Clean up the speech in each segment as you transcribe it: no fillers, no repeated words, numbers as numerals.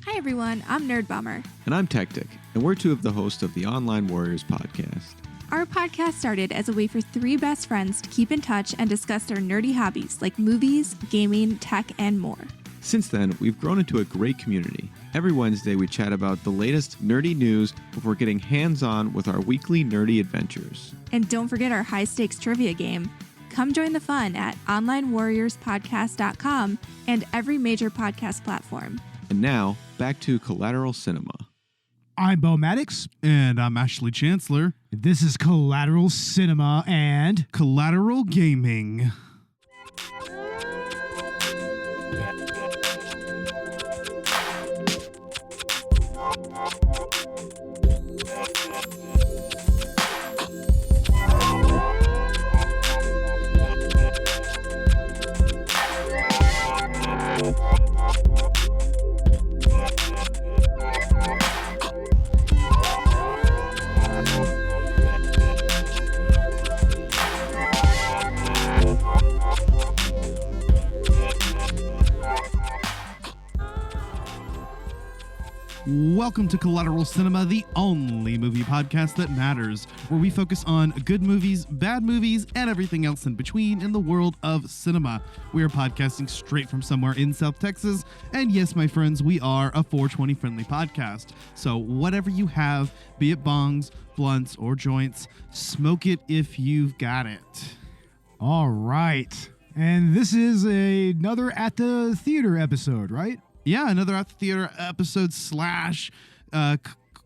Hi everyone, I'm Nerd Bummer. And I'm Tactic, and we're two of the hosts of the Online Warriors podcast. Our podcast started as a way for three best friends to keep in touch and discuss their nerdy hobbies like movies, gaming, tech, and more. Since then, we've grown into a great community. Every Wednesday, we chat about the latest nerdy news before getting hands-on with our weekly nerdy adventures. And don't forget our high-stakes trivia game. Come join the fun at onlinewarriorspodcast.com and every major podcast platform. And now, back to Collateral Cinema. I'm Bo Maddox. And I'm Ashley Chancellor. This is Collateral Cinema and Collateral Gaming. Welcome to Collateral Cinema, the only movie podcast that matters, where we focus on good movies, bad movies, and everything else in between in the world of cinema. We are podcasting straight from somewhere in South Texas, and yes, my friends, we are a 420 friendly podcast. So whatever you have, be it bongs, blunts, or joints, smoke it if you've got it. all right. And this is another At the Theater episode, right? Yeah, another At the Theater episode slash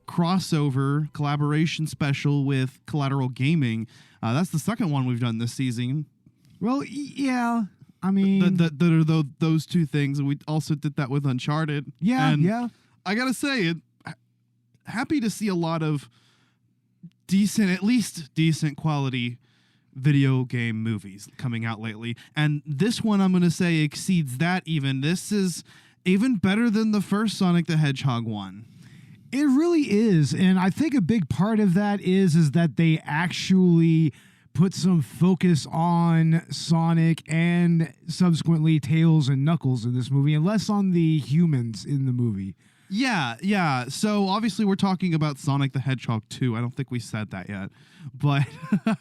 crossover collaboration special with Collateral Gaming. That's the second one we've done this season. Well, yeah. I mean, Those two things. And we also did that with Uncharted. yeah, And yeah. I got to say, happy to see a lot of decent, at least decent quality video game movies coming out lately. And this one, I'm going to say, exceeds that even. This is even better than the first Sonic the Hedgehog one. It really is. And I think a big part of that is that they actually put some focus on Sonic and subsequently Tails and Knuckles in this movie, and less on the humans in the movie. Yeah. So obviously we're talking about Sonic the Hedgehog 2. I don't think we said that yet. But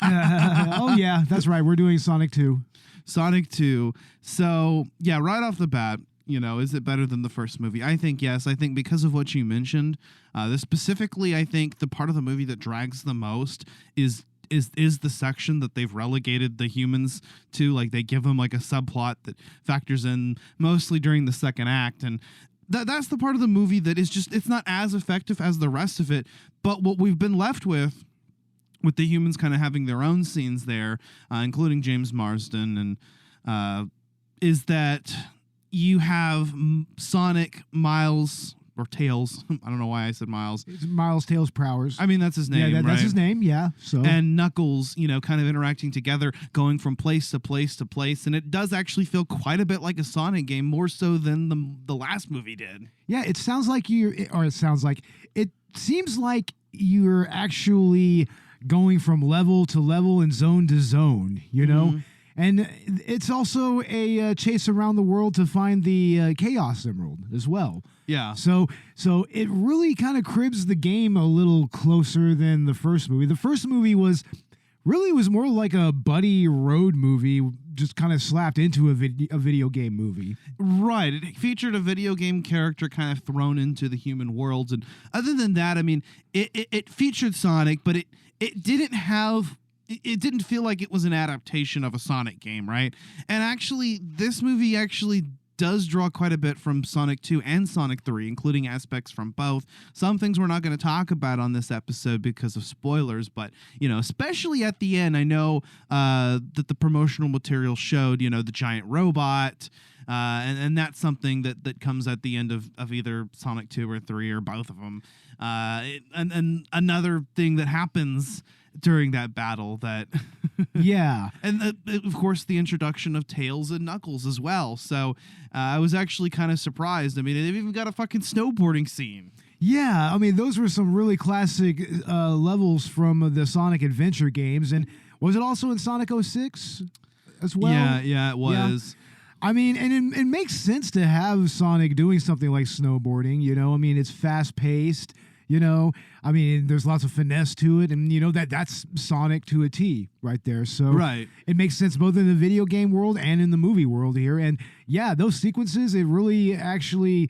Oh, yeah, that's right. We're doing Sonic 2. Sonic 2. So, yeah, right off the bat, is it better than the first movie? I think yes. I think because of what you mentioned, specifically, I think the part of the movie that drags the most is the section that they've relegated the humans to. Like, they give them like a subplot that factors in mostly during the second act, and that's the part of the movie that is just, it's not as effective as the rest of it. But what we've been left with the humans kind of having their own scenes there, including James Marsden, and is that you have Sonic, Miles, or Tails. I don't know why I said Miles. It's Miles Tails Prowers. I mean, that's his name, that's right? his name, yeah. So And Knuckles, kind of interacting together, going from place to place to place. And it does actually feel quite a bit like a Sonic game, more so than the last movie did. yeah, it seems like you're actually going from level to level and zone to zone, Mm-hmm. And it's also a chase around the world to find the Chaos Emerald as well. Yeah. So it really kind of cribs the game a little closer than the first movie. The first movie was more like a buddy road movie, just kind of slapped into a video game movie. Right. It featured a video game character kind of thrown into the human worlds. And other than that, I mean, it featured Sonic, but it didn't have... It didn't feel like it was an adaptation of a Sonic game, right? And actually, this movie actually does draw quite a bit from Sonic 2 and Sonic 3, including aspects from both. Some things we're not going to talk about on this episode because of spoilers, but, especially at the end, I know that the promotional material showed, the giant robot, and that's something that comes at the end of either Sonic 2 or 3 or both of them. And another thing that happens during that battle that Yeah. And of course the introduction of Tails and Knuckles as well. So I was actually kind of surprised. I mean, they've even got a fucking snowboarding scene. Yeah, I mean, those were some really classic levels from the Sonic Adventure games. And was it also in Sonic 06 as well? Yeah, it was. I mean, and it makes sense to have Sonic doing something like snowboarding, you know? I mean, it's fast paced, you know? I mean, there's lots of finesse to it, and you know that's Sonic to a T right there. So Right. it makes sense both in the video game world and in the movie world here. And yeah, those sequences, it really actually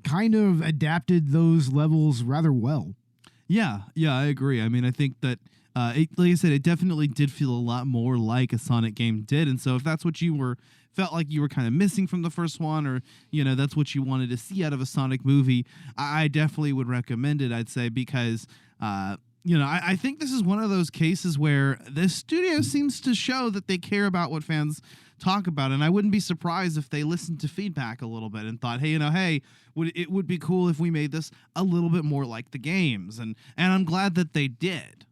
kind of adapted those levels rather well. Yeah, I agree. I mean, I think that, like I said, it definitely did feel a lot more like a Sonic game did. And so if that's what you felt like you were kind of missing from the first one, or, you know, that's what you wanted to see out of a Sonic movie, I definitely would recommend it, I'd say, because, you know, I think this is one of those cases where the studio seems to show that they care about what fans talk about. And I wouldn't be surprised if they listened to feedback a little bit and thought, hey, you know, it would be cool if we made this a little bit more like the games. And I'm glad that they did.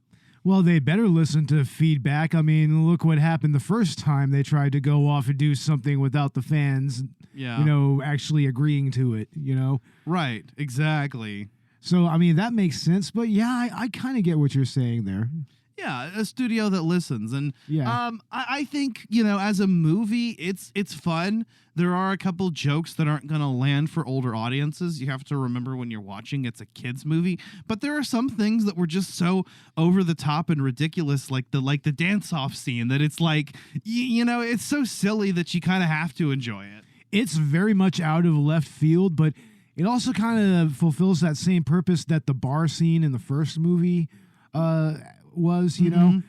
Well, they better listen to feedback. I mean, look what happened the first time they tried to go off and do something without the fans, Yeah. you know, actually agreeing to it, you know? Right, exactly. So, I mean, that makes sense. But yeah, I kind of get what you're saying there. Yeah, a studio that listens. And Yeah. I think, you know, as a movie, it's fun. There are a couple jokes that aren't going to land for older audiences. You have to remember when you're watching, it's a kid's movie. But there are some things that were just so over the top and ridiculous, like the dance-off scene, that it's like, you know, it's so silly that you kind of have to enjoy it. It's very much out of left field, but it also kind of fulfills that same purpose that the bar scene in the first movie was, you know?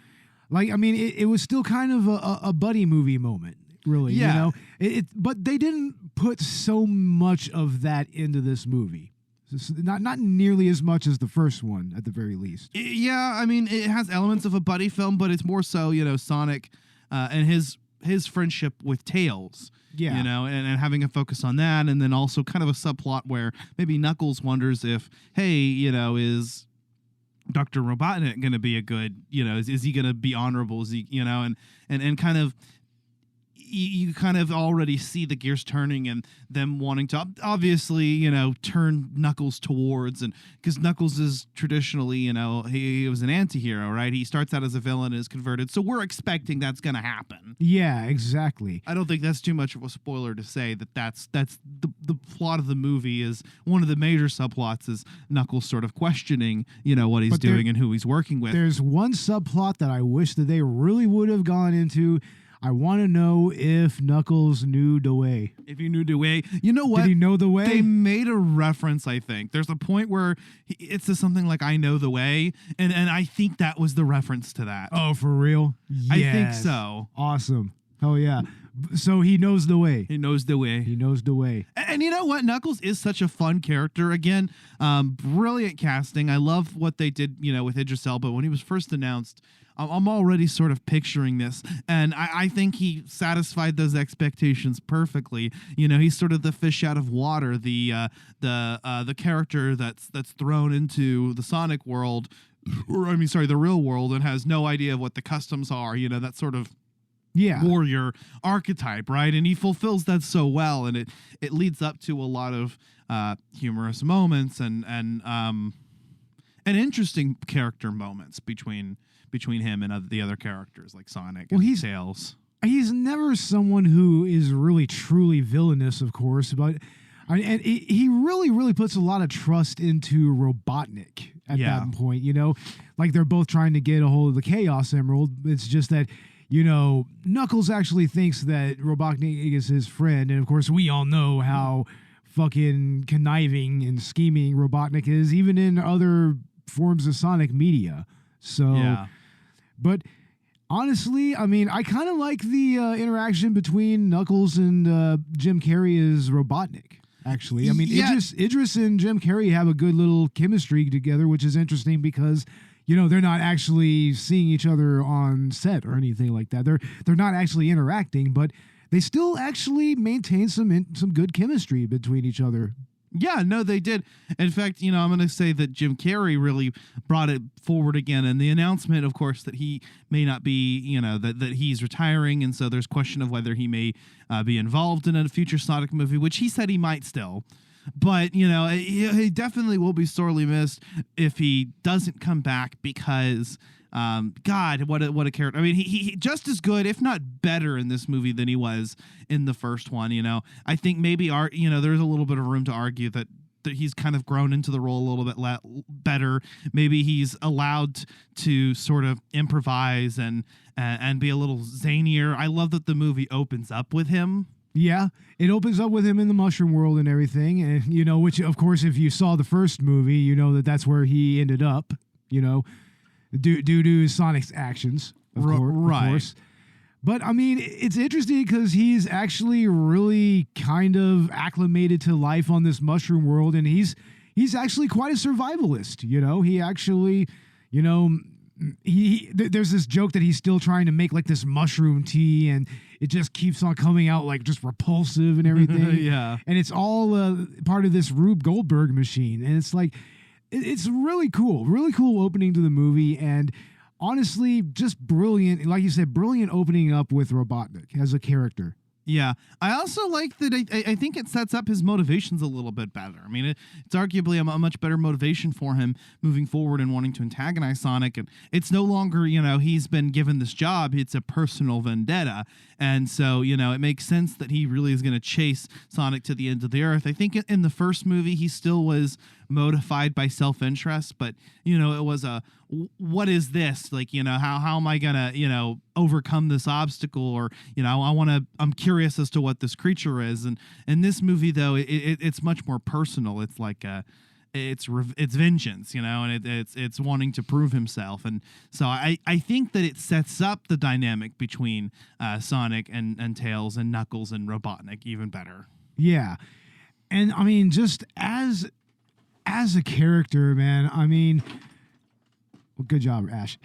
Like, I mean, it was still kind of a buddy movie moment, really, Yeah. you know? But they didn't put so much of that into this movie. Not nearly as much as the first one, at the very least. Yeah, I mean, it has elements of a buddy film, but it's more so, you know, Sonic and his friendship with Tails. Yeah. You know, and having a focus on that, and then also kind of a subplot where maybe Knuckles wonders if, hey, you know, is Dr. Robotnik going to be a good, you know, is he going to be honorable? Is he, you know, and kind of, you kind of already see the gears turning and them wanting to obviously, you know, turn Knuckles towards, and because Knuckles is traditionally, you know, he was an anti-hero, right? He starts out as a villain and is converted. So we're expecting that's going to happen. Yeah, exactly. I don't think that's too much of a spoiler to say that that's the plot of the movie. Is one of the major subplots is Knuckles sort of questioning, you know, what he's doing and who he's working with. There's one subplot that I wish that they really would have gone into. I want to know if Knuckles knew the way. If he knew the way, you know what? Did he know the way? They made a reference, I think. There's a point where it says something like, I know the way. And I think that was the reference to that. Oh, for real? Yes. I think so. Awesome. Hell yeah. So he knows the way. He knows the way. He knows the way. And you know what? Knuckles is such a fun character. Again, brilliant casting. I love what they did, you know, with Idris Elba. When he was first announced, I'm already sort of picturing this, and I think he satisfied those expectations perfectly. You know, he's sort of the fish out of water, the character that's thrown into the Sonic world, or I mean, sorry, the real world, and has no idea of what the customs are. You know, that sort of warrior archetype, right? And he fulfills that so well, and it leads up to a lot of humorous moments and interesting character moments between him and the other characters like Sonic and Tails. He's never someone who is really truly villainous, of course, but and he really puts a lot of trust into Robotnik at that point, you know? Like they're both trying to get a hold of the Chaos Emerald. It's just that, you know, Knuckles actually thinks that Robotnik is his friend, and of course we all know how fucking conniving and scheming Robotnik is, even in other forms of Sonic media. So, but honestly, I mean, I kind of like the interaction between Knuckles and Jim Carrey as Robotnik. Actually, I mean, Idris and Jim Carrey have a good little chemistry together, which is interesting because, you know, they're not actually seeing each other on set or anything like that. They're not actually interacting, but they still actually maintain some good chemistry between each other. Yeah, no, they did. In fact, you know, I'm going to say that Jim Carrey really brought it forward again. And the announcement, of course, that he may not be, you know, that he's retiring. And so there's question of whether he may be involved in a future Sonic movie, which he said he might still. But, you know, he definitely will be sorely missed if he doesn't come back because God, what a character. I mean, he just as good, if not better, in this movie than he was in the first one. I think maybe there's a little bit of room to argue that he's kind of grown into the role a little bit better. Maybe he's allowed to sort of improvise and be a little zanier. I love that the movie opens up with him. Yeah, it opens up with him in the mushroom world and everything, and which of course, if you saw the first movie, you know that's where he ended up. Due to Sonic's actions, of course. But I mean, it's interesting because he's actually really kind of acclimated to life on this mushroom world, and he's actually quite a survivalist. He actually, there's this joke that he's still trying to make like this mushroom tea, and it just keeps on coming out like just repulsive and everything. Yeah, and it's all part of this Rube Goldberg machine, and it's like it's really cool opening to the movie, and honestly, just brilliant. Like you said, brilliant opening up with Robotnik as a character. Yeah. I also like that I think it sets up his motivations a little bit better. I mean, it's arguably a much better motivation for him moving forward and wanting to antagonize Sonic. And it's no longer, he's been given this job. It's a personal vendetta. And so, it makes sense that he really is going to chase Sonic to the ends of the earth. I think in the first movie, he still was motivated by self-interest, but, it was what is this? Like, how am I going to, overcome this obstacle? Or, I'm curious as to what this creature is. And in this movie, though, it's much more personal. It's like it's vengeance, and it's wanting to prove himself. And so I think that it sets up the dynamic between Sonic and Tails and Knuckles and Robotnik even better. Yeah. And I mean, just as a character, man, I mean, well, good job, Ash.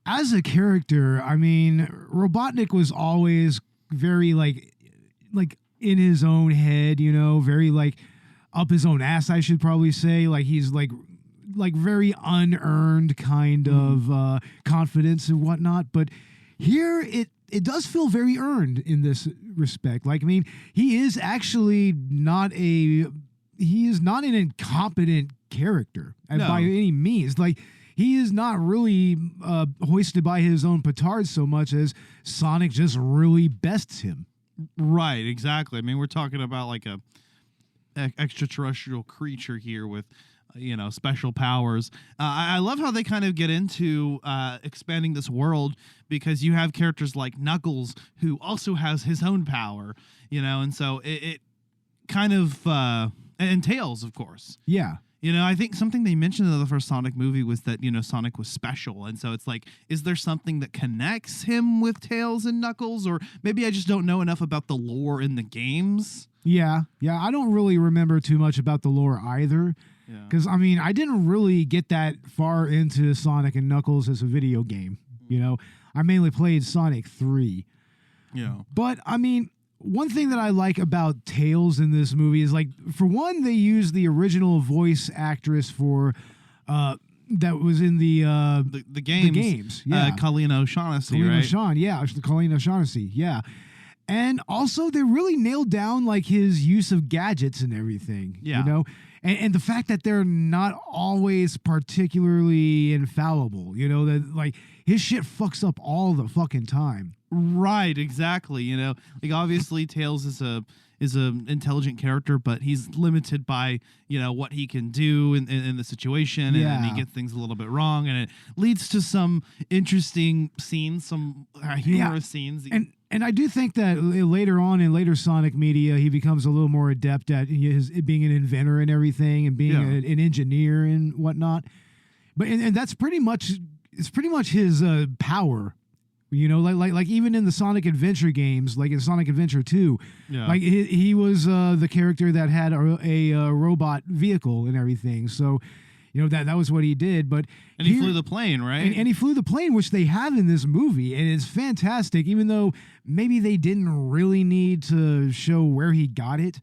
As a character, I mean, Robotnik was always very like in his own head, very like up his own ass, I should probably say. Like he's like very unearned kind of confidence and whatnot. But here it does feel very earned in this respect. Like, I mean, he is actually not an incompetent character by any means. Like, he is not really hoisted by his own petard so much as Sonic just really bests him. Right, exactly. I mean, we're talking about like a extraterrestrial creature here with, special powers. I love how they kind of get into expanding this world, because you have characters like Knuckles, who also has his own power, and so it kind of, and Tails, of course. Yeah. I think something they mentioned in the first Sonic movie was that, Sonic was special. And so it's like, is there something that connects him with Tails and Knuckles? Or maybe I just don't know enough about the lore in the games. Yeah. I don't really remember too much about the lore either. Because, I mean, I didn't really get that far into Sonic and Knuckles as a video game. I mainly played Sonic 3. Yeah. But, I mean, one thing that I like about Tails in this movie is, like, for one, they use the original voice actress for that was in the games. The games, yeah. Colleen O'Shaughnessy, Colleen right? Colleen O'Shaughnessy, yeah. And also, they really nailed down, like, his use of gadgets and everything, And the fact that they're not always particularly infallible, that, like, his shit fucks up all the fucking time. Right, exactly. Like, obviously Tails is a intelligent character, but he's limited by what he can do in the situation, and he gets things a little bit wrong, and it leads to some interesting scenes, some humorous scenes. And I do think that later on in later Sonic media, he becomes a little more adept at being an inventor and everything, and being an engineer and whatnot. But and that's pretty much his power. Like even in the Sonic Adventure games, like in Sonic Adventure 2, like he was the character that had a robot vehicle and everything. So, that was what he did. But he flew the plane, right? And he flew the plane, which they have in this movie, and it's fantastic. Even though maybe they didn't really need to show where he got it.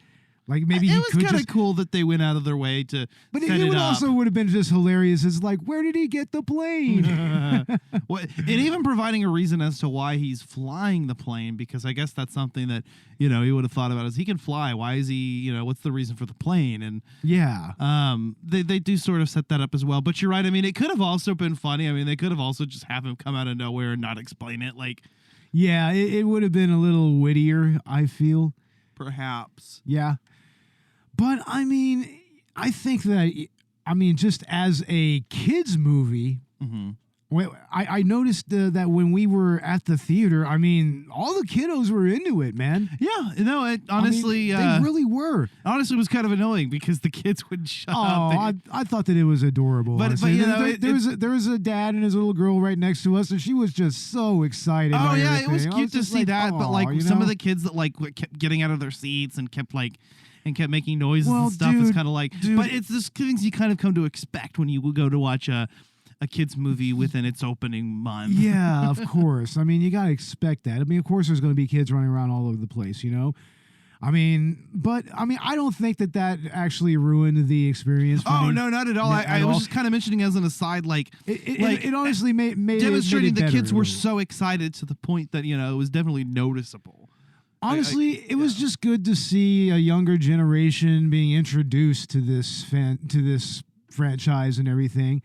Like maybe it he was could kind of just. cool that they went out of their way to But set it would up. also would have been just hilarious. It's like, where did he get the plane? Well, and even providing a reason as to why he's flying the plane, because I guess that's something that he would have thought about. Is he can fly? Why is he? What's the reason for the plane? And Yeah. they do sort of set that up as well. But you're right. I mean, it could have also been funny. I mean, they could have also just have him come out of nowhere and not explain it. Like, Yeah, it would have been a little wittier, I feel. perhaps. Yeah. But I mean, I think that, just as a kids movie, Mm-hmm. I noticed that when we were at the theater, all the kiddos were into it, man. Yeah, it honestly, they really were. honestly was kind of annoying because the kids would shut up. Oh, I thought that it was adorable. But honestly. you there was a dad and his little girl right next to us, and she was just so excited. Oh by yeah, it was everything. I cute to just see like, that. But "Aw," like some of the kids that like kept getting out of their seats and kept making noises Well, and stuff. It's dude, kind of like, but it's this things you kind of come to expect when you go to watch a kids movie within its opening month. Yeah, of course. You got to expect that. Of course, there's going to be kids running around all over the place, But I don't think that actually ruined the experience. For Oh me. no, not at all. I was just kind of mentioning as an aside, It honestly made demonstrating it the better kids a were little. so excited to the point that it was definitely noticeable. Honestly, it was just good to see a younger generation being introduced to this franchise and everything.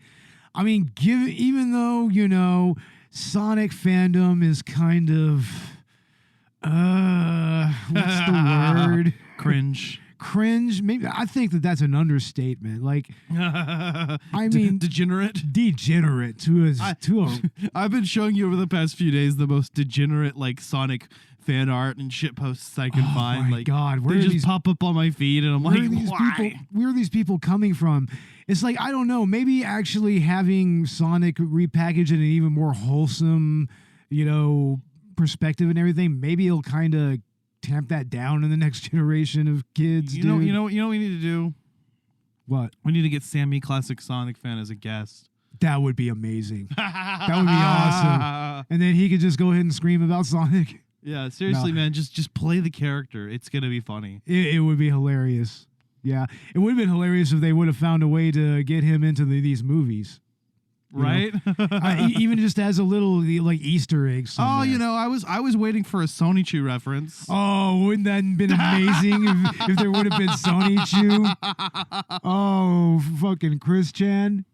Even though Sonic fandom is kind of what's the word? Cringe. Cringe. Maybe I think that's an understatement. Like, Degenerate. degenerate to a. I've been showing you over the past few days the most degenerate Sonic fan art and shit posts I can find. My God, where they are just these pop up on my feed, and I'm Where like, are these why? people? Where are these people coming from? It's like, I don't know. Maybe actually having Sonic repackaged in an even more wholesome, perspective and everything. Maybe it'll kind of tamp that down in the next generation of kids. You know what we need to do? What? We need to get Sammy, Classic Sonic fan, as a guest. That would be amazing. That would be awesome. And then he could just go ahead and scream about Sonic. Yeah, seriously, man, just play the character. It's gonna be funny. It would be hilarious. Yeah, it would have been hilarious if they would have found a way to get him into these movies. Right? Even just as a little Easter egg. Oh, somewhere. I was waiting for a Sony Chew reference. Oh, wouldn't that have been amazing if there would have been Sony Chew? Oh, fucking Chris Chan.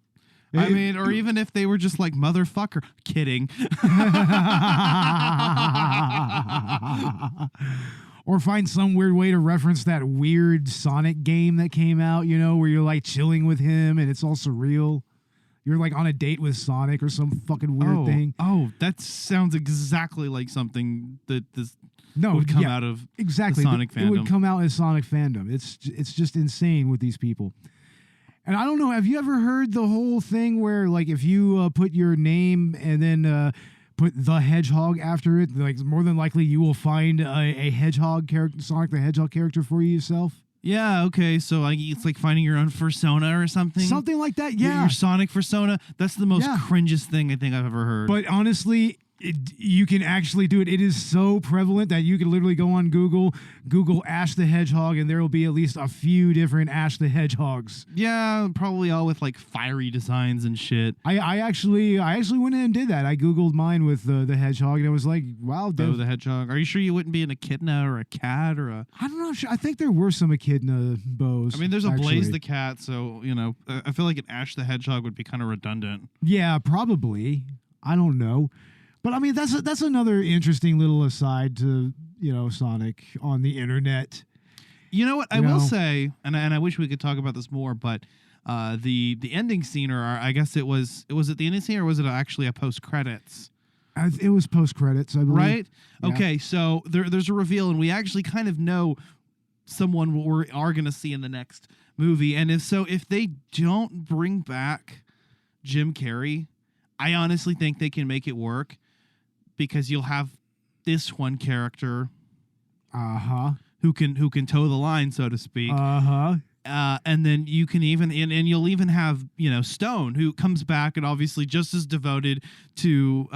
Or even if they were just like, motherfucker. Kidding. Or find some weird way to reference that weird Sonic game that came out, where you're chilling with him and it's all surreal. You're on a date with Sonic or some fucking weird thing. Oh, that sounds exactly like something that No, would come yeah, out of exactly the Sonic It would fandom. come out as Sonic fandom. It's just insane with these people. And I don't know, have you ever heard the whole thing where if you put your name and then put the Hedgehog after it, more than likely you will find a Hedgehog character, Sonic the Hedgehog character for yourself? Yeah, okay. So it's like finding your own persona or something. Something like that, yeah. Your Sonic persona. That's the most Yeah. cringest thing I think I've ever heard. But honestly, you can actually do it. It is so prevalent that you can literally go on Google Ash the Hedgehog, and there will be at least a few different Ash the Hedgehogs. yeah, probably all with fiery designs and shit. I actually went in and did that. I Googled mine with the Hedgehog, and it was like, wow. Oh, the hedgehog. Are you sure you wouldn't be an echidna or a cat or a... I'm not sure. I think there were some echidna bows. I mean, there's a actually. Blaze the cat, so, I feel like an Ash the Hedgehog would be kind of redundant. Yeah, probably. I don't know. But I mean, that's another interesting little aside to, Sonic on the internet. You know what? I will say, and I wish we could talk about this more, but the ending scene, or I guess it was it the ending scene, or was it actually a post-credits? It was post-credits, I believe. Right? Yeah. Okay, so there's a reveal, and we actually kind of know someone we are going to see in the next movie. And if they don't bring back Jim Carrey, I honestly think they can make it work, because you'll have this one character who can toe the line, so to speak. And then you can even and you'll even have Stone, who comes back and obviously just as devoted to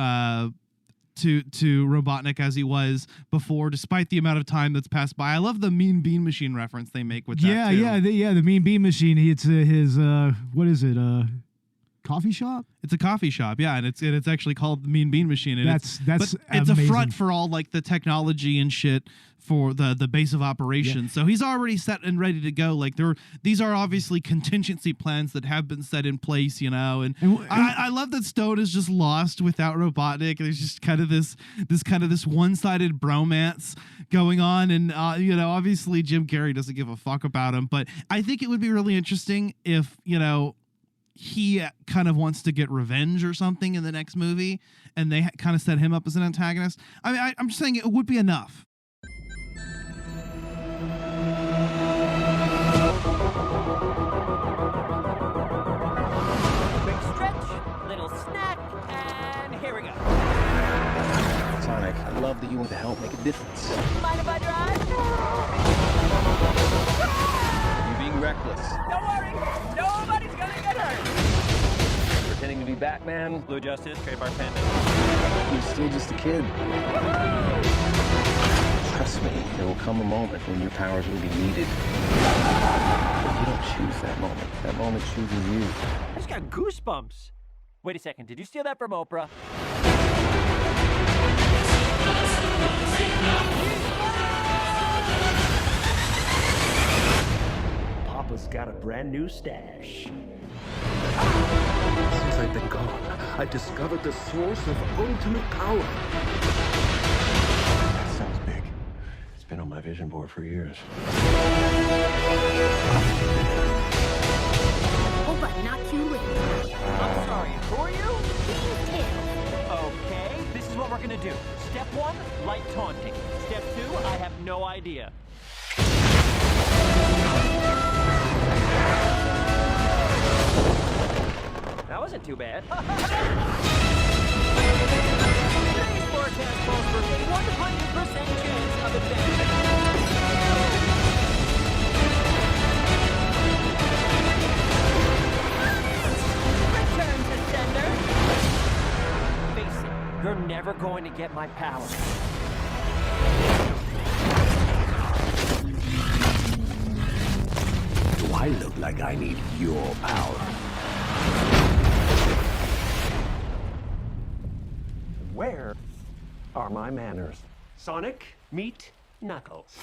to Robotnik as he was before, despite the amount of time that's passed by. I love the Mean Bean Machine reference they make with that too. The Mean Bean Machine. It's his what is it? Coffee shop? It's a coffee shop, yeah, and it's actually called the Mean Bean Machine. And that's it's a front for all like the technology and shit for the base of operations. Yeah. So he's already set and ready to go. Like these are obviously contingency plans that have been set in place, you know. And I love that Stone is just lost without Robotnik. There's just kind of this one-sided bromance going on, and you know, obviously Jim Carrey doesn't give a fuck about him. But I think it would be really interesting if, you know, he kind of wants to get revenge or something in the next movie, and they kind of set him up as an antagonist. I mean, I'm just saying it would be enough. Quick stretch, little snack, and here we go. Sonic, I love that you want to help make a difference. Mind if I drive? You're being reckless. Don't worry, nobody's gonna get hurt. Pretending to be Batman. Blue Justice, trademark pendant. You're still just a kid. Trust me, there will come a moment when your powers will be needed. But you don't choose that moment. That moment chooses you. I just got goosebumps. Wait a second, did you steal that from Oprah? Papa's got a brand new stash. Since I've been gone, I've discovered the source of ultimate power. That sounds big. It's been on my vision board for years. Oh, but not too late. I'm sorry, who are you? Tails. Okay, this is what we're gonna do. Step 1, light taunting. Step 2, I have no idea. That wasn't too bad. Today's forecast calls for a 100% chance of advancement. Return to sender. Face it, you're never going to get my power. Do I look like I need your power? Where are my manners? Sonic, meet Knuckles.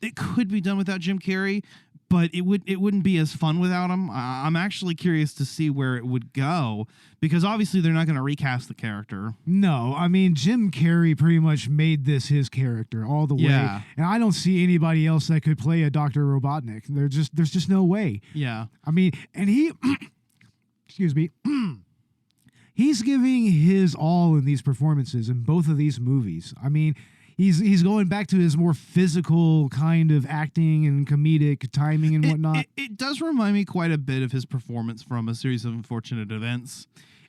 It could be done without Jim Carrey, but it wouldn't be as fun without him. I'm actually curious to see where it would go, because obviously they're not going to recast the character. No, I mean, Jim Carrey pretty much made this his character all the way. Yeah. And I don't see anybody else that could play a Dr. Robotnik. There's just no way. Yeah. I mean, and he, excuse me, he's giving his all in these performances in both of these movies. I mean, he's going back to his more physical kind of acting and comedic timing and whatnot. It does remind me quite a bit of his performance from A Series of Unfortunate Events.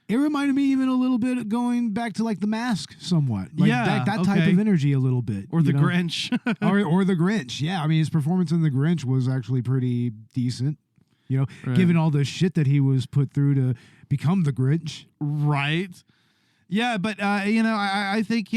It reminded me even a little bit of going back to like The Mask somewhat. Like Yeah, that type of energy a little bit. Or The you know? Grinch. or The Grinch. Yeah, I mean, his performance in The Grinch was actually pretty decent. You know, Right. given all the shit that he was put through to become the Grinch. Right. Yeah, but you know, I think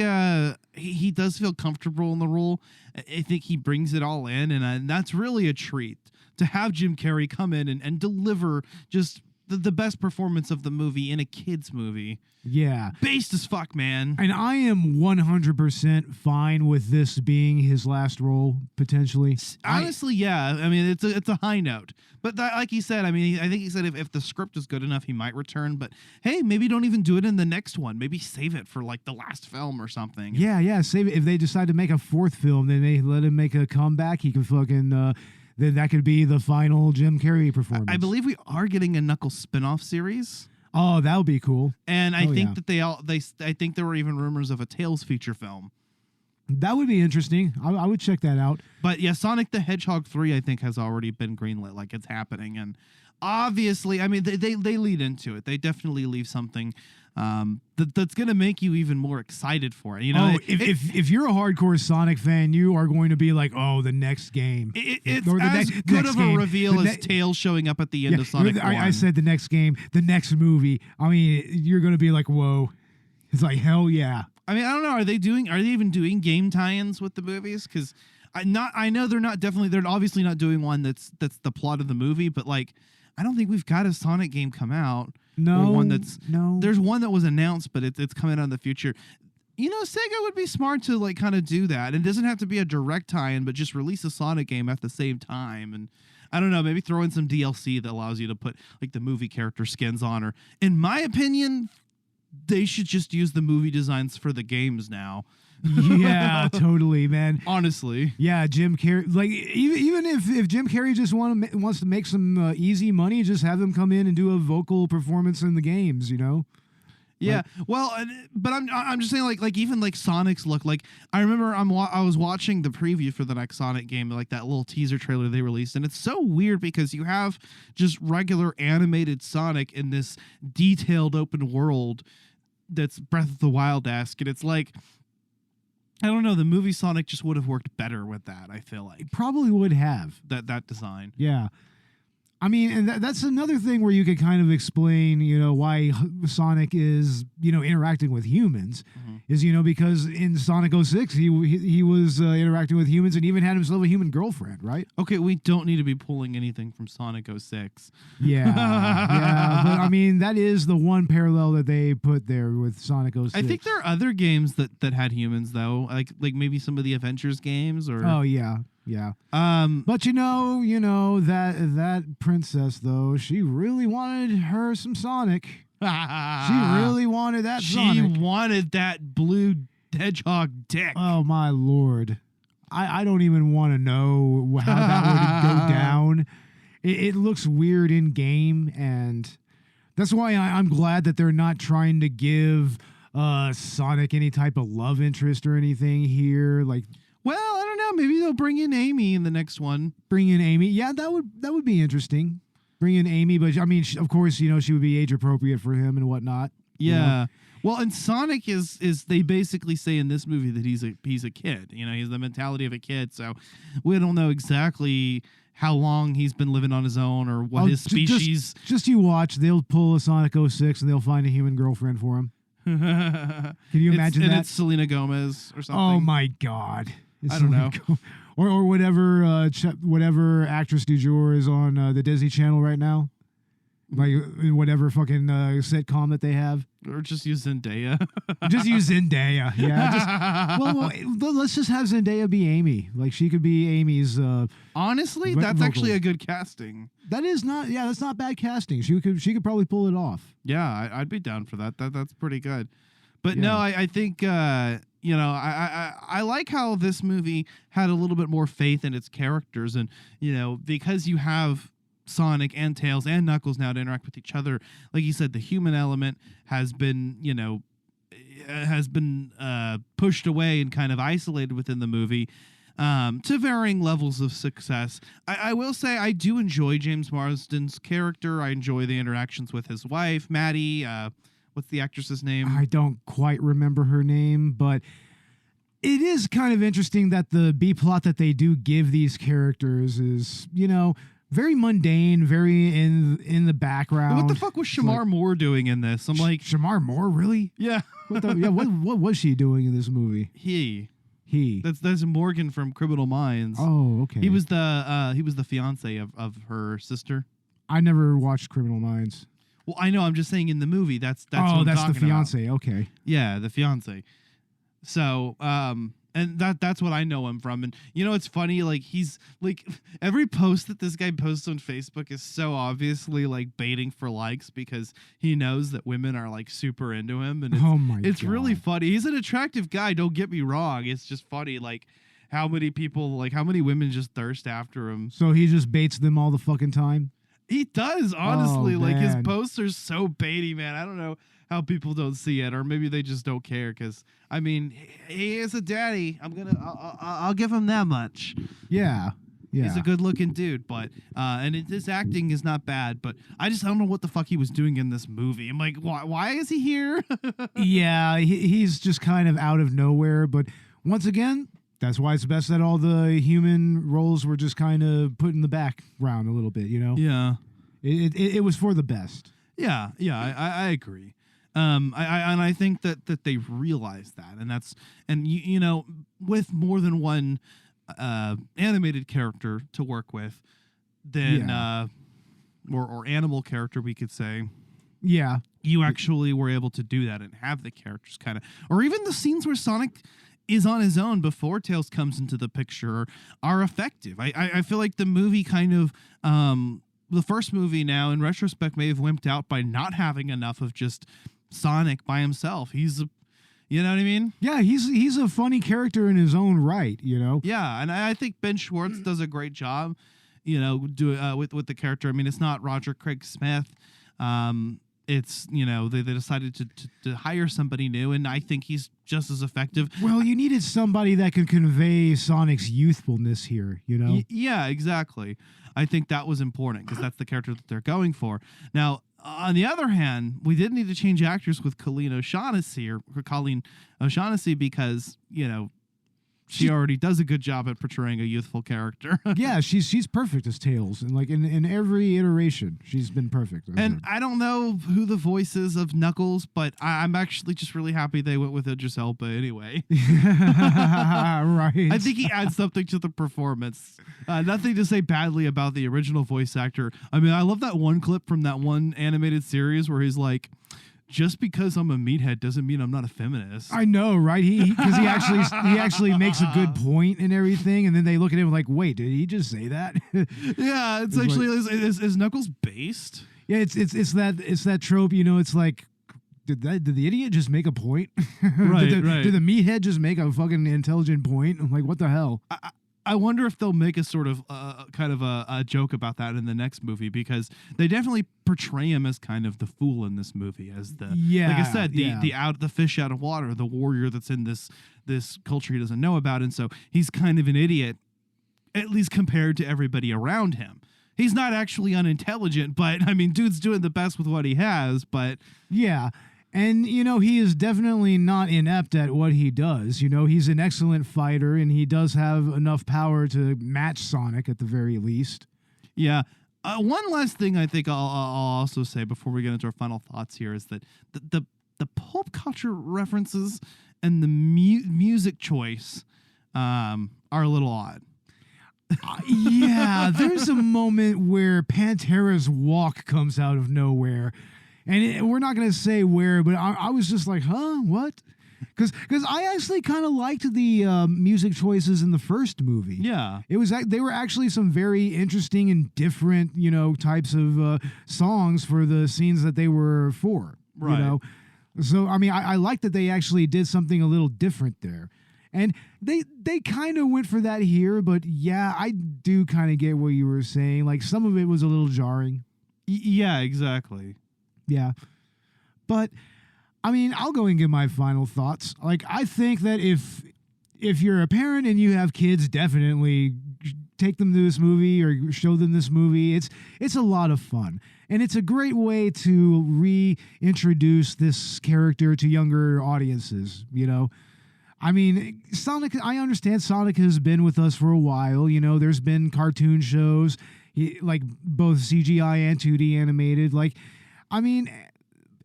he does feel comfortable in the role. I think he brings it all in, and that's really a treat to have Jim Carrey come in and deliver just the best performance of the movie in a kid's movie. Yeah. Based as fuck, man. And I am 100% fine with this being his last role, potentially. Honestly, yeah. I mean, it's a high note. But like he said, I mean, I think he said if the script is good enough, he might return. But hey, maybe don't even do it in the next one. Maybe save it for like the last film or something. Yeah, save it. If they decide to make a fourth film, then they let him make a comeback. He can fucking... then that could be the final Jim Carrey performance. I believe we are getting a Knuckles spin-off series. Oh, that would be cool. And I think that I think there were even rumors of a Tails feature film. That would be interesting. I would check that out. But yeah, Sonic the Hedgehog 3, I think, has already been greenlit. Like, it's happening. And obviously, I mean, they lead into it. They definitely leave something That's gonna make you even more excited for it. You know, if you're a hardcore Sonic fan, you are going to be like, oh, the next game. It's Or the as next good of a game. reveal The as Tails showing up at the end Yeah, of Sonic 1. I said the next game, the next movie. I mean, you're going to be like, whoa. It's like, hell yeah. I mean, I don't know. Are they even doing game tie-ins with the movies? Because I know they're obviously not doing one that's the plot of the movie, but like, I don't think we've got a Sonic game come out. No, or one no. There's one that was announced, but it's coming out in the future. You know, Sega would be smart to like kind of do that. It doesn't have to be a direct tie-in, but just release a Sonic game at the same time. And I don't know, maybe throw in some DLC that allows you to put like the movie character skins on. Or, in my opinion, they should just use the movie designs for the games now. Yeah, totally, man. Honestly. Yeah, Jim Carrey. Like, even if Jim Carrey just wants to make some easy money, just have him come in and do a vocal performance in the games, you know? Yeah, well, but I'm just saying, like even like Sonic's look. Like, I remember I was watching the preview for the next Sonic game, like that little teaser trailer they released, and it's so weird because you have just regular animated Sonic in this detailed open world that's Breath of the Wild-esque, and it's like, I don't know, the movie Sonic just would have worked better with that. I feel like Probably would have. that design. Yeah. I mean, and that's another thing where you could kind of explain, you know, why Sonic is, you know, interacting with humans is, you know, because in Sonic 06, he was interacting with humans and even had himself a human girlfriend, right? Okay, we don't need to be pulling anything from Sonic 06. Yeah, yeah. But I mean, that is the one parallel that they put there with Sonic 06. I think there are other games that had humans though, like maybe some of the Adventures games or. Oh yeah. Yeah. But you know that princess though, she really wanted her some Sonic. She really wanted that Sonic. She wanted that blue hedgehog dick. Oh my lord. I don't even want to know how that would go down. It looks weird in game, and that's why I'm glad that they're not trying to give Sonic any type of love interest or anything here. Like, well, I don't know. Maybe they'll bring in Amy in the next one. Bring in Amy. Yeah, that would be interesting. Bring in Amy, but I mean, of course, you know, she would be age appropriate for him and whatnot. Yeah. You know? Well, and Sonic is they basically say in this movie that he's a kid. You know, he's the mentality of a kid. So we don't know exactly how long he's been living on his own or what his species. Just you watch. They'll pull a Sonic 06 and they'll find a human girlfriend for him. Can you imagine that? And it's Selena Gomez or something. Oh my God. I don't know. Or whatever whatever actress du jour is on the Disney Channel right now. Like whatever fucking sitcom that they have. Or just use Zendaya. Just use Zendaya. Yeah. Well, let's just have Zendaya be Amy. Like she could be Amy's. Honestly, that's actually a good casting. That is not. Yeah, that's not bad casting. She could probably pull it off. Yeah, I'd be down for that. That's pretty good. But yeah. No, I think you know, I like how this movie had a little bit more faith in its characters, and you know, because you have Sonic and Tails and Knuckles now to interact with each other. Like you said, the human element has been, you know, pushed away and kind of isolated within the movie to varying levels of success. I will say I do enjoy James Marsden's character. I enjoy the interactions with his wife, Maddie. What's the actress's name? I don't quite remember her name, but it is kind of interesting that the B plot that they do give these characters is, you know, very mundane, very in the background. What the fuck was Shamar Moore doing in this? I'm like, Shamar Moore, really? Yeah. What was she doing in this movie? He. That's Morgan from Criminal Minds. Oh, okay. He was the fiance of her sister. I never watched Criminal Minds. Well, I know. I'm just saying in the movie. That's oh, what that's I'm the talking fiance. about. Okay. Yeah, the fiance. So, and that's what I know him from. And you know, it's funny. Like he's like every post that this guy posts on Facebook is so obviously like baiting for likes because he knows that women are like super into him. And it's really funny. He's an attractive guy. Don't get me wrong. It's just funny. Like how many women just thirst after him. So he just baits them all the fucking time. He does, honestly. Oh, like his man. posts are so baity, man. I don't know how people don't see it, or maybe they just don't care. Because I mean, he is a daddy. I'll give him that much. Yeah, Yeah. He's a good-looking dude, but his acting is not bad. But I don't know what the fuck he was doing in this movie. I'm like, why is he here? Yeah, he's just kind of out of nowhere. But once again, that's why it's best that all the human roles were just kind of put in the background a little bit. You know? Yeah. It was for the best. Yeah, I agree. I think that they realize that, and you know, with more than one animated character to work with, then or animal character, we could say. Yeah, You actually were able to do that and have the characters kind of, or even the scenes where Sonic is on his own before Tails comes into the picture are effective. I feel like the movie kind of, the first movie now in retrospect may have wimped out by not having enough of just Sonic by himself. You know what I mean? yeah, he's a funny character in his own right. You know? Yeah, and I think Ben Schwartz does a great job, you know, with the character. I mean, it's not Roger Craig Smith. It's, you know, they decided to hire somebody new, and I think he's just as effective. Well, you needed somebody that could convey Sonic's youthfulness here, you know? Yeah, exactly. I think that was important because that's the character that they're going for. Now, on the other hand, we did need to change actors with Colleen O'Shaughnessy because, you know, she already does a good job at portraying a youthful character. Yeah, she's perfect as Tails, and like in every iteration, she's been perfect. And I don't know who the voice is of Knuckles, but I'm actually just really happy they went with Idris Elba anyway. Right. I think he adds something to the performance. Nothing to say badly about the original voice actor. I mean, I love that one clip from that one animated series where he's like, just because I'm a meathead doesn't mean I'm not a feminist. I know, right? Because he actually makes a good point and everything, and then they look at him like, wait, did he just say that? Yeah, it's actually is Knuckles based? Yeah, it's that trope, you know. It's like, did the idiot just make a point? Right, Did the meathead just make a fucking intelligent point? I'm like, what the hell? I wonder if they'll make a sort of kind of a joke about that in the next movie, because they definitely portray him as kind of the fool in this movie, as the like I said, the fish out of water, the warrior that's in this culture he doesn't know about, and so he's kind of an idiot, at least compared to everybody around him. He's not actually unintelligent, but I mean, dude's doing the best with what he has. But yeah. And, you know, he is definitely not inept at what he does. You know, he's an excellent fighter, and he does have enough power to match Sonic at the very least. Yeah. One last thing I think I'll also say before we get into our final thoughts here is that the pulp culture references and the music choice are a little odd. Yeah, there's a moment where Pantera's Walk comes out of nowhere. And we're not going to say where, but I was just like, huh, what? Because I actually kind of liked the music choices in the first movie. Yeah. They were actually some very interesting and different, you know, types of songs for the scenes that they were for. Right. You know? So, I mean, I like that they actually did something a little different there. And they kind of went for that here, but yeah, I do kind of get what you were saying. Like, some of it was a little jarring. Yeah, exactly. Yeah. But I mean, I'll go and give my final thoughts. Like, I think that if you're a parent and you have kids, definitely take them to this movie or show them this movie. It's a lot of fun. And it's a great way to reintroduce this character to younger audiences, you know. I mean, Sonic, I understand Sonic has been with us for a while. You know, there's been cartoon shows, like both CGI and 2D animated. Like, I mean,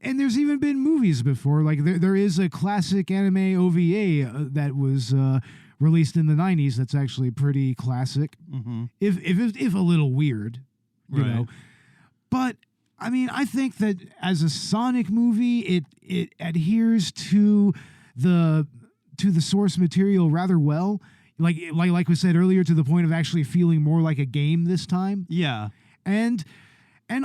and there's even been movies before. Like there is a classic anime OVA that was released in the 90s. That's actually pretty classic, if a little weird, you know. But I mean, I think that as a Sonic movie, it adheres to the source material rather well. Like we said earlier, to the point of actually feeling more like a game this time. Yeah, And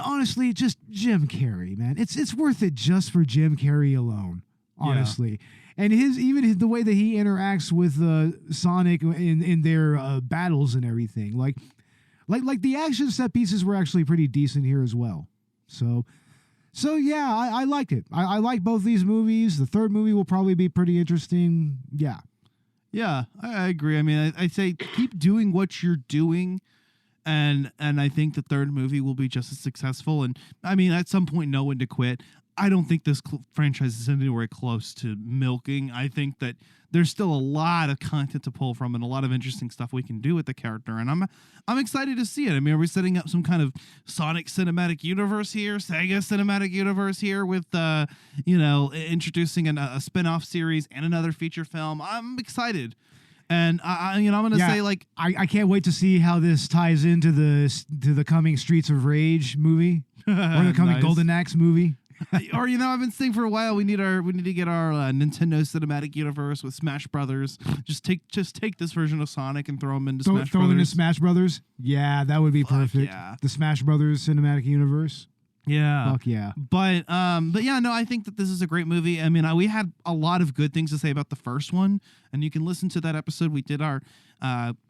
honestly, just Jim Carrey, man. It's worth it just for Jim Carrey alone, honestly. Yeah. And the way that he interacts with Sonic in their battles and everything. Like the action set pieces were actually pretty decent here as well. So yeah, I liked it. I like both these movies. The third movie will probably be pretty interesting. Yeah. Yeah, I agree. I mean, I say keep doing what you're doing, and I think the third movie will be just as successful. And I mean, at some point, know when to quit. I don't think this franchise is anywhere close to milking. I think that there's still a lot of content to pull from and a lot of interesting stuff we can do with the character. And I'm excited to see it. I mean, are we setting up some kind of Sonic cinematic universe here, Sega cinematic universe here with, introducing a spin-off series and another feature film? I'm excited. And I'm going to say, like, I can't wait to see how this ties into the coming Streets of Rage movie or the coming Golden Axe movie. Or I've been saying for a while we need to get our Nintendo cinematic universe with Smash Brothers. Just take this version of Sonic and throw them into Smash Brothers. Throw them into Smash Brothers. Yeah, that would be perfect. Yeah. The Smash Brothers cinematic universe. Yeah. Fuck yeah. But yeah, no, I think that this is a great movie. I mean, we had a lot of good things to say about the first one, and you can listen to that episode. We did our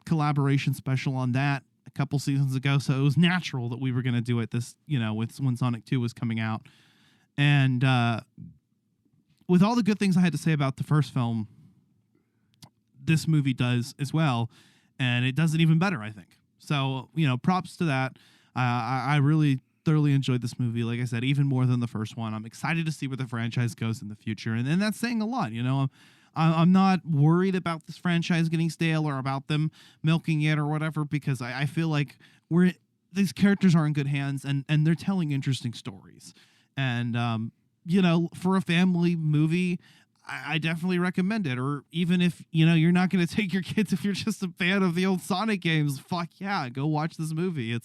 collaboration special on that a couple seasons ago, so it was natural that we were going to do it this, when Sonic 2 was coming out. And with all the good things I had to say about the first film, this movie does as well, and it does it even better, I think. So, props to that. I really thoroughly enjoyed this movie, like I said, even more than the first one. I'm excited to see where the franchise goes in the future, and that's saying a lot. I'm not worried about this franchise getting stale or about them milking it or whatever, because I feel like these characters are in good hands, and they're telling interesting stories. And, for a family movie, I definitely recommend it. Or even if, you're not going to take your kids, if you're just a fan of the old Sonic games, fuck yeah, go watch this movie.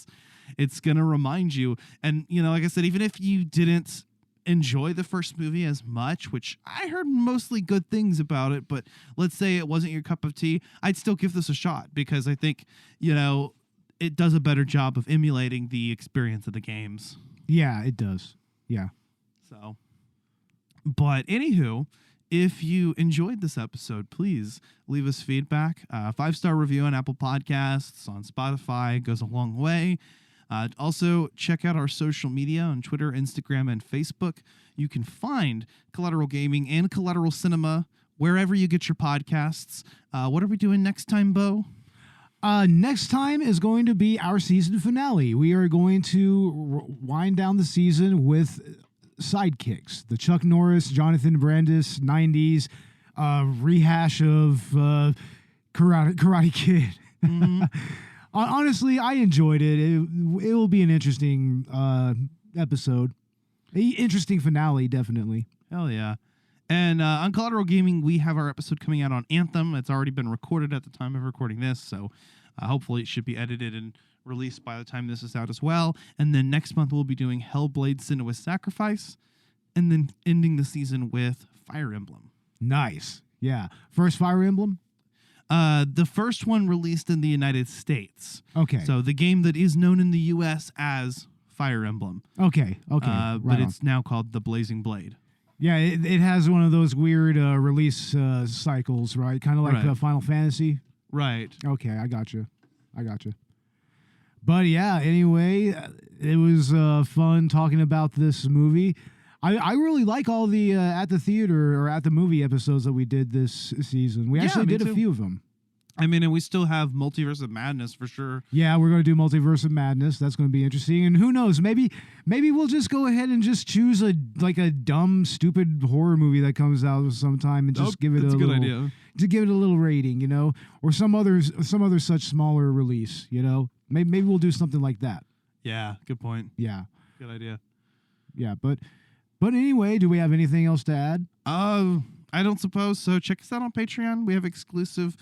It's going to remind you. And, like I said, even if you didn't enjoy the first movie as much, which I heard mostly good things about it, but let's say it wasn't your cup of tea, I'd still give this a shot because I think, it does a better job of emulating the experience of the games. Yeah, it does. Yeah. So, but anywho, if you enjoyed this episode, please leave us feedback. 5-star review on Apple Podcasts, on Spotify goes a long way. Also, check out our social media on Twitter, Instagram, and Facebook. You can find Collateral Gaming and Collateral Cinema wherever you get your podcasts. What are we doing next time, Bo? Next time is going to be our season finale. We are going to wind down the season with sidekicks. The Chuck Norris, Jonathan Brandis 90s rehash of Karate Kid. Mm-hmm. Honestly, I enjoyed it. It will be an interesting episode. Interesting finale, definitely. Hell yeah. And on Collateral Gaming, we have our episode coming out on Anthem. It's already been recorded at the time of recording this, so hopefully it should be edited and released by the time this is out as well. And then next month we'll be doing Hellblade: Senua's Sacrifice, and then ending the season with Fire Emblem. Nice. Yeah. First Fire Emblem? The first one released in the United States. Okay. So the game that is known in the U.S. as Fire Emblem. Okay. But it's now called The Blazing Blade. Yeah, it has one of those weird release cycles, right? Kind of like Final Fantasy. Right. Okay, I got you. But yeah, anyway, it was fun talking about this movie. I really like all the at the theater or at the movie episodes that we did this season. We actually did a few of them. I mean, and we still have Multiverse of Madness for sure. Yeah, we're going to do Multiverse of Madness. That's going to be interesting. And who knows? Maybe we'll just go ahead and just choose a dumb, stupid horror movie that comes out sometime and just give it a good little idea. To give it a little rating, or some other such smaller release, Maybe we'll do something like that. Yeah, good point. Yeah, good idea. Yeah, but anyway, do we have anything else to add? I don't suppose so. Check us out on Patreon. We have exclusive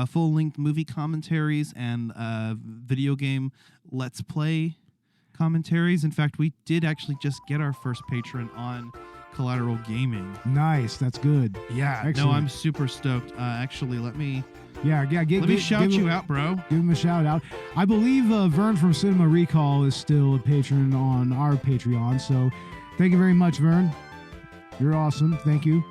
full-length movie commentaries and video game Let's Play commentaries. In fact, we did actually just get our first patron on Collateral Gaming. Nice. That's good. Yeah. Excellent. No, I'm super stoked. Actually, let me shout you out, bro. Give him a shout out. I believe Vern from Cinema Recall is still a patron on our Patreon, so thank you very much, Vern. You're awesome. Thank you.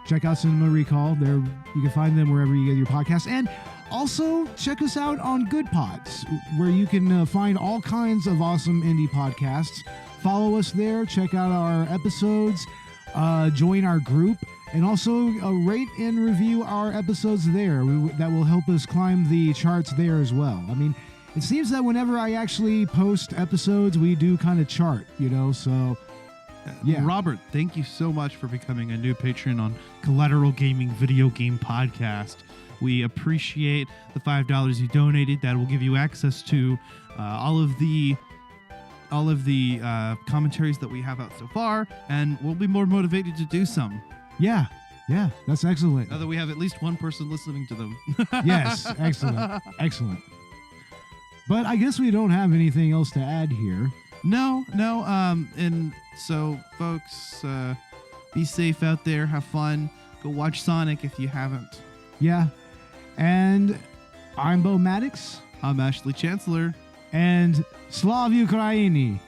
Check out Cinema Recall. There, you can find them wherever you get your podcasts. And also, check us out on Good Pods, where you can find all kinds of awesome indie podcasts. Follow us there. Check out our episodes. Join our group. And also rate and review our episodes there. That will help us climb the charts there as well. I mean, it seems that whenever I actually post episodes, we do kind of chart, so yeah. Robert, thank you so much for becoming a new patron on Collateral Gaming Video Game Podcast. We appreciate the $5 you donated. That will give you access to all of the commentaries that we have out so far, and we'll be more motivated to do some. Yeah, that's excellent. Now that we have at least one person listening to them. Yes, excellent. But I guess we don't have anything else to add here. No. And so, folks, be safe out there. Have fun. Go watch Sonic if you haven't. Yeah. And I'm Bo Maddox. I'm Ashley Chancellor. And Slav Ukraini.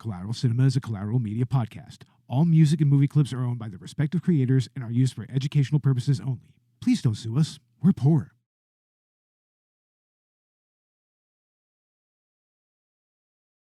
Collateral Cinema is a Collateral Media podcast. All music and movie clips are owned by their respective creators and are used for educational purposes only. Please don't sue us. We're poor.